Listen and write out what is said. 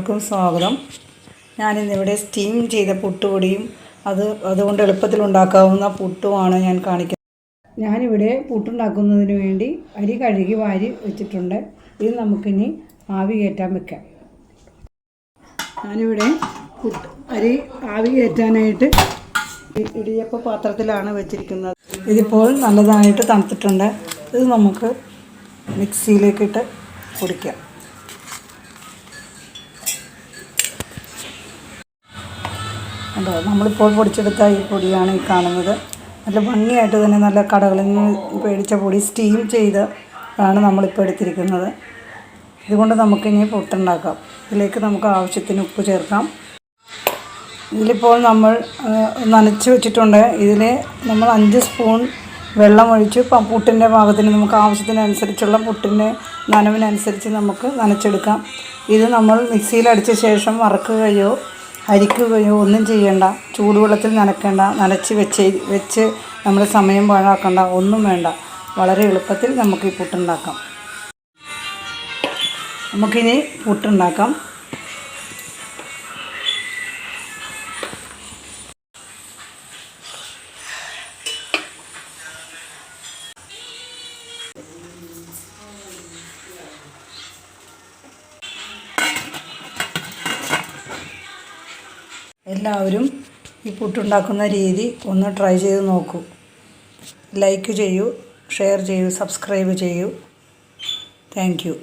എല്ലാവർക്കും സ്വാഗതം. ഞാനിന്നിവിടെ സ്റ്റീം ചെയ്ത പുട്ടുപൊടിയും അതുകൊണ്ട് എളുപ്പത്തിൽ ഉണ്ടാക്കാവുന്ന പുട്ടുമാണ് ഞാൻ കാണിക്കുന്നത്. ഞാനിവിടെ പുട്ടുണ്ടാക്കുന്നതിന് വേണ്ടി അരി കഴുകി വാരി വെച്ചിട്ടുണ്ട്. ഇത് നമുക്കിനി ആവി കയറ്റാൻ വെക്കാം. ഞാനിവിടെ അരി ആവി കയറ്റാനായിട്ട് ഇടിയപ്പ പാത്രത്തിലാണ് വെച്ചിരിക്കുന്നത്. ഇതിപ്പോൾ നല്ലതായിട്ട് തണുത്തിട്ടുണ്ട്. ഇത് നമുക്ക് മിക്സിയിലേക്കിട്ട് പൊടിക്കാം. അതോ നമ്മളിപ്പോൾ പൊടിച്ചെടുത്ത ഈ പൊടിയാണ് ഈ കാണുന്നത്. നല്ല ഭംഗിയായിട്ട് തന്നെ നല്ല കടകളിൽ നിന്ന് മേടിച്ച പൊടി സ്റ്റീം ചെയ്താണ് നമ്മളിപ്പോൾ എടുത്തിരിക്കുന്നത്. ഇതുകൊണ്ട് നമുക്കിനി പുട്ടുണ്ടാക്കാം. ഇതിലേക്ക് നമുക്ക് ആവശ്യത്തിന് ഉപ്പ് ചേർക്കാം. ഇതിലിപ്പോൾ നമ്മൾ നനച്ച് വെച്ചിട്ടുണ്ട്. ഇതിൽ നമ്മൾ 5 സ്പൂൺ വെള്ളമൊഴിച്ച് പുട്ടിൻ്റെ പാകത്തിന് നമുക്ക് ആവശ്യത്തിനനുസരിച്ചുള്ള പുട്ടിൻ്റെ നനവിനനുസരിച്ച് നമുക്ക് നനച്ചെടുക്കാം. ഇത് നമ്മൾ മിക്സിയിൽ അടിച്ച ശേഷം വറക്കുകയോ അരിക്കുകയോ ഒന്നും ചെയ്യേണ്ട. ചൂടുവെള്ളത്തിൽ നനച്ച് വെച്ച് നമ്മൾ സമയം പാഴാക്കേണ്ട, ഒന്നും വേണ്ട. വളരെ എളുപ്പത്തിൽ നമുക്ക് ഈ പുട്ടുണ്ടാക്കാം. നമുക്കിനി പുട്ടുണ്ടാക്കാം. എല്ലാവരും ഈ പുട്ടുണ്ടാക്കുന്ന രീതി ഒന്ന് ട്രൈ ചെയ്ത് നോക്കൂ. ലൈക്ക് ചെയ്യൂ, ഷെയർ ചെയ്യൂ, സബ്സ്ക്രൈബ് ചെയ്യൂ. Thank you.